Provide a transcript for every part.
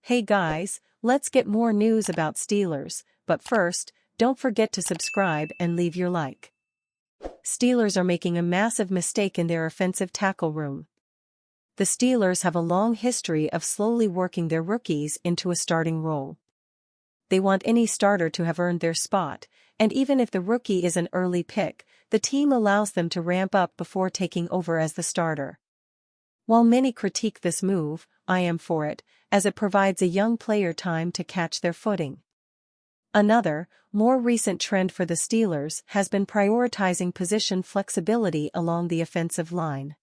Hey guys, let's get more news about Steelers, but first, don't forget to subscribe and leave your like. Steelers are making a massive mistake in their offensive tackle room. The Steelers have a long history of slowly working their rookies into a starting role. They want any starter to have earned their spot, and even if the rookie is an early pick, the team allows them to ramp up before taking over as the starter. While many critique this move, I am for it, as it provides a young player time to catch their footing. Another, more recent trend for the Steelers has been prioritizing position flexibility along the offensive line.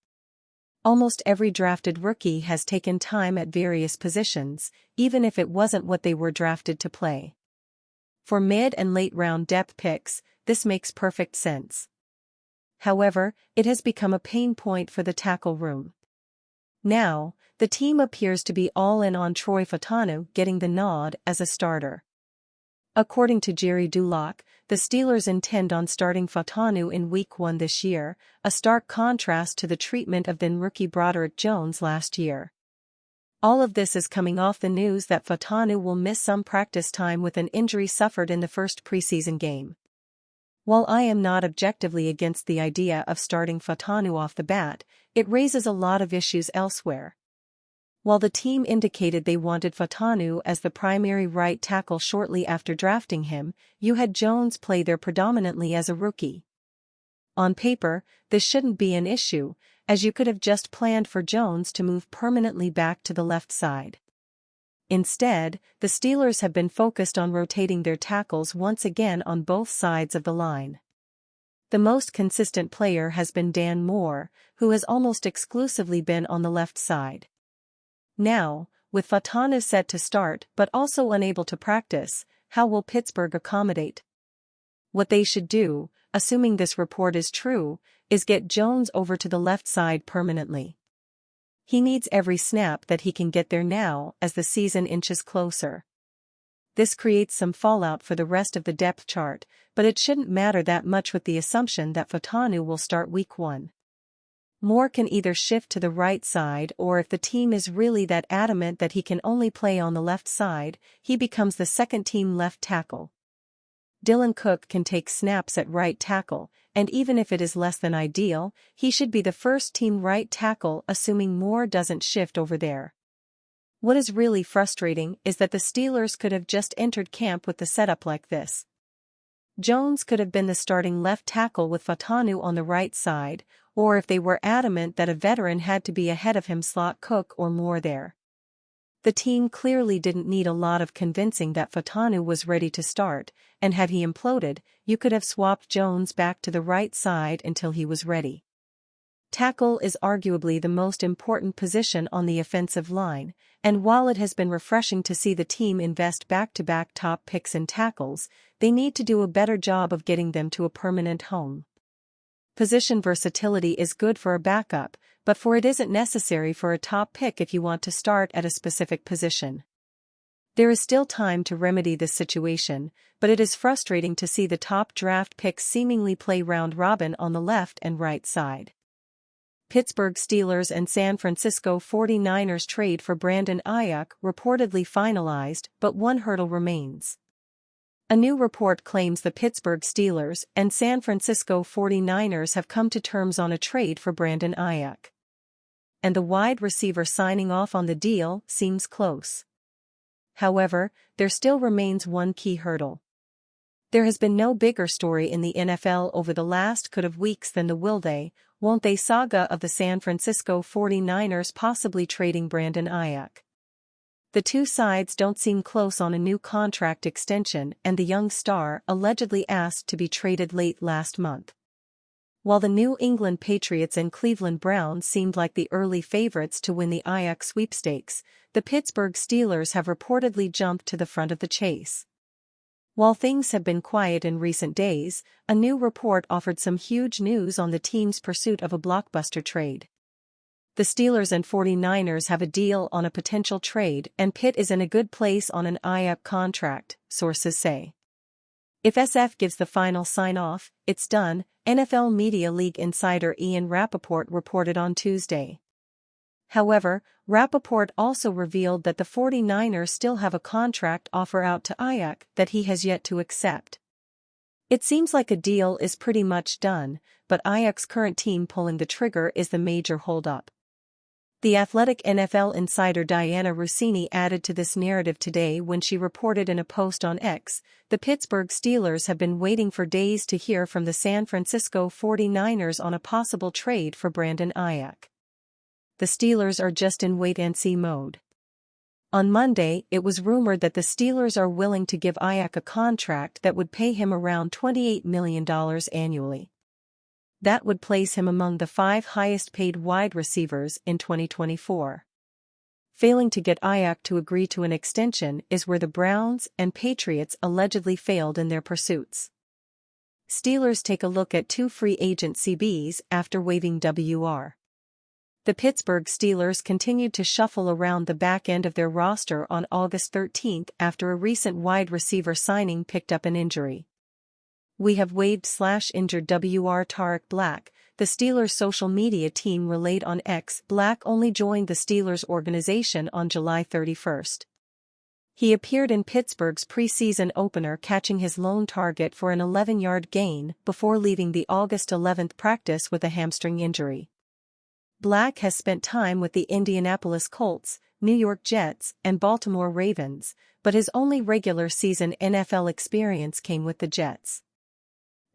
Almost every drafted rookie has taken time at various positions, even if it wasn't what they were drafted to play. For mid- and late-round depth picks, this makes perfect sense. However, it has become a pain point for the tackle room. Now, the team appears to be all in on Troy Fautanu getting the nod as a starter. According to Jerry Dulac, the Steelers intend on starting Fautanu in Week 1 this year, a stark contrast to the treatment of then-rookie Broderick Jones last year. All of this is coming off the news that Fautanu will miss some practice time with an injury suffered in the first preseason game. While I am not objectively against the idea of starting Fautanu off the bat, it raises a lot of issues elsewhere. While the team indicated they wanted Fautanu as the primary right tackle shortly after drafting him, you had Jones play there predominantly as a rookie. On paper, this shouldn't be an issue, as you could have just planned for Jones to move permanently back to the left side. Instead, the Steelers have been focused on rotating their tackles once again on both sides of the line. The most consistent player has been Dan Moore, who has almost exclusively been on the left side. Now, with Fautanu set to start but also unable to practice, how will Pittsburgh accommodate? What they should do, assuming this report is true, is get Jones over to the left side permanently. He needs every snap that he can get there now as the season inches closer. This creates some fallout for the rest of the depth chart, but it shouldn't matter that much with the assumption that Fautanu will start Week 1. Moore can either shift to the right side, or if the team is really that adamant that he can only play on the left side, he becomes the second-team left tackle. Dylan Cook can take snaps at right tackle, and even if it is less than ideal, he should be the first-team right tackle assuming Moore doesn't shift over there. What is really frustrating is that the Steelers could have just entered camp with the setup like this. Jones could have been the starting left tackle with Fautanu on the right side, or if they were adamant that a veteran had to be ahead of him, slot Cook or Moore there. The team clearly didn't need a lot of convincing that Fautanu was ready to start, and had he imploded, you could have swapped Jones back to the right side until he was ready. Tackle is arguably the most important position on the offensive line, and while it has been refreshing to see the team invest back-to-back top picks in tackles, they need to do a better job of getting them to a permanent home. Position versatility is good for a backup, but it isn't necessary for a top pick if you want to start at a specific position. There is still time to remedy this situation, but it is frustrating to see the top draft picks seemingly play round robin on the left and right side. Pittsburgh Steelers and San Francisco 49ers trade for Brandon Ayuk reportedly finalized, but one hurdle remains. A new report claims the Pittsburgh Steelers and San Francisco 49ers have come to terms on a trade for Brandon Ayuk. And the wide receiver signing off on the deal seems close. However, there still remains one key hurdle. There has been no bigger story in the NFL over the last couple of weeks than the will they, won't they saga of the San Francisco 49ers possibly trading Brandon Ayuk. The two sides don't seem close on a new contract extension, and the young star allegedly asked to be traded late last month. While the New England Patriots and Cleveland Browns seemed like the early favorites to win the Ayuk sweepstakes, the Pittsburgh Steelers have reportedly jumped to the front of the chase. While things have been quiet in recent days, a new report offered some huge news on the team's pursuit of a blockbuster trade. The Steelers and 49ers have a deal on a potential trade, and Pitt is in a good place on an Ayuk contract, sources say. If SF gives the final sign-off, it's done, NFL Media League insider Ian Rappaport reported on Tuesday. However, Rappaport also revealed that the 49ers still have a contract offer out to Ayak that he has yet to accept. It seems like a deal is pretty much done, but Ayak's current team pulling the trigger is the major holdup. The Athletic NFL insider Diana Russini added to this narrative today when she reported in a post on X, the Pittsburgh Steelers have been waiting for days to hear from the San Francisco 49ers on a possible trade for Brandon Ayak. The Steelers are just in wait-and-see mode. On Monday, it was rumored that the Steelers are willing to give Ayak a contract that would pay him around $28 million annually. That would place him among the 5 highest-paid wide receivers in 2024. Failing to get Ayak to agree to an extension is where the Browns and Patriots allegedly failed in their pursuits. Steelers take a look at 2 free agent CBs after waiving Wr. The Pittsburgh Steelers continued to shuffle around the back end of their roster on August 13 after a recent wide receiver signing picked up an injury. "We have waived/injured Wr. Tarek Black," the Steelers' social media team relayed on X. Black only joined the Steelers organization on July 31. He appeared in Pittsburgh's preseason opener catching his lone target for an 11-yard gain before leaving the August 11 practice with a hamstring injury. Black has spent time with the Indianapolis Colts, New York Jets, and Baltimore Ravens, but his only regular season NFL experience came with the Jets.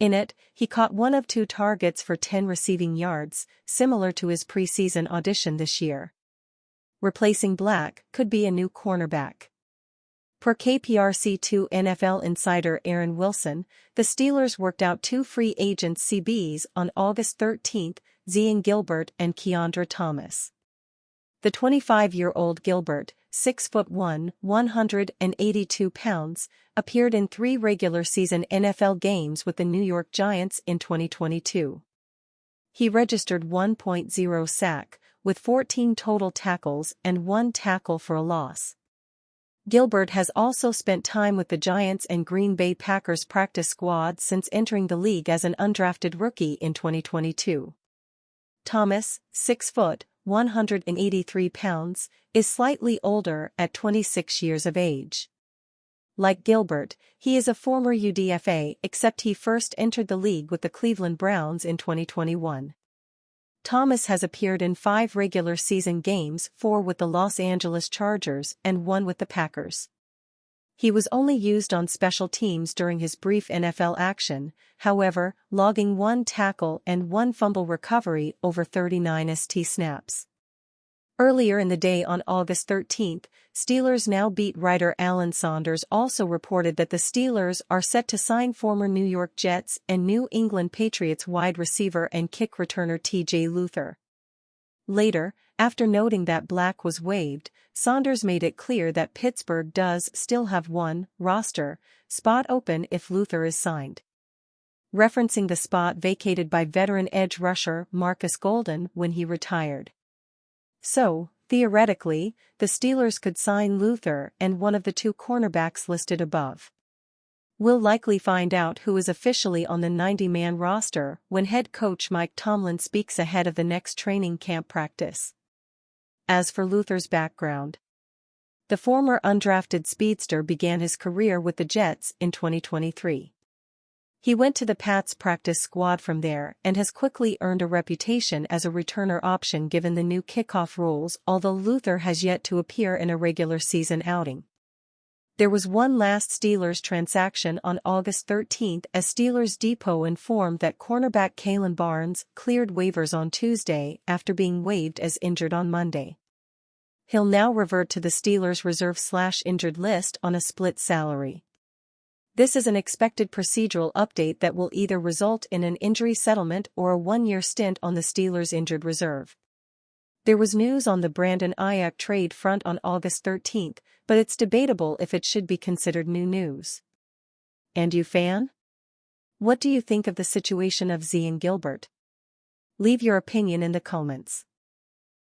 In it, he caught 1 of 2 targets for 10 receiving yards, similar to his preseason audition this year. Replacing Black could be a new cornerback. Per KPRC2 NFL insider Aaron Wilson, the Steelers worked out 2 free agent CBs on August 13, Zyon Gilbert and Keandra Thomas. The 25-year-old Gilbert, 6'1", 182 pounds, appeared in 3 regular season NFL games with the New York Giants in 2022. He registered 1.0 sack, with 14 total tackles and 1 tackle for a loss. Gilbert has also spent time with the Giants and Green Bay Packers practice squad since entering the league as an undrafted rookie in 2022. Thomas, 6 foot, 183 pounds, is slightly older at 26 years of age. Like Gilbert, he is a former UDFA except he first entered the league with the Cleveland Browns in 2021. Thomas has appeared in 5 regular season games, 4 with the Los Angeles Chargers and 1 with the Packers. He was only used on special teams during his brief NFL action, however, logging 1 tackle and 1 fumble recovery over 39 ST snaps. Earlier in the day on August 13, Steelers Now beat writer Alan Saunders also reported that the Steelers are set to sign former New York Jets and New England Patriots wide receiver and kick returner T.J. Luther. Later, after noting that Black was waived, Saunders made it clear that Pittsburgh does still have 1 roster spot open if Luther is signed, referencing the spot vacated by veteran edge rusher Marcus Golden when he retired. So, theoretically, the Steelers could sign Luther and one of the 2 cornerbacks listed above. We'll likely find out who is officially on the 90-man roster when head coach Mike Tomlin speaks ahead of the next training camp practice. As for Luther's background, the former undrafted speedster began his career with the Jets in 2023. He went to the Pats practice squad from there and has quickly earned a reputation as a returner option given the new kickoff rules, although Luther has yet to appear in a regular season outing. There was one last Steelers transaction on August 13 as Steelers Depot informed that cornerback Kalen Barnes cleared waivers on Tuesday after being waived as injured on Monday. He'll now revert to the Steelers' reserve/injured list on a split salary. This is an expected procedural update that will either result in an injury settlement or a 1-year stint on the Steelers' injured reserve. There was news on the Brandon Ayak trade front on August 13, but it's debatable if it should be considered new news. And you fan? What do you think of the situation of Zyon Gilbert? Leave your opinion in the comments.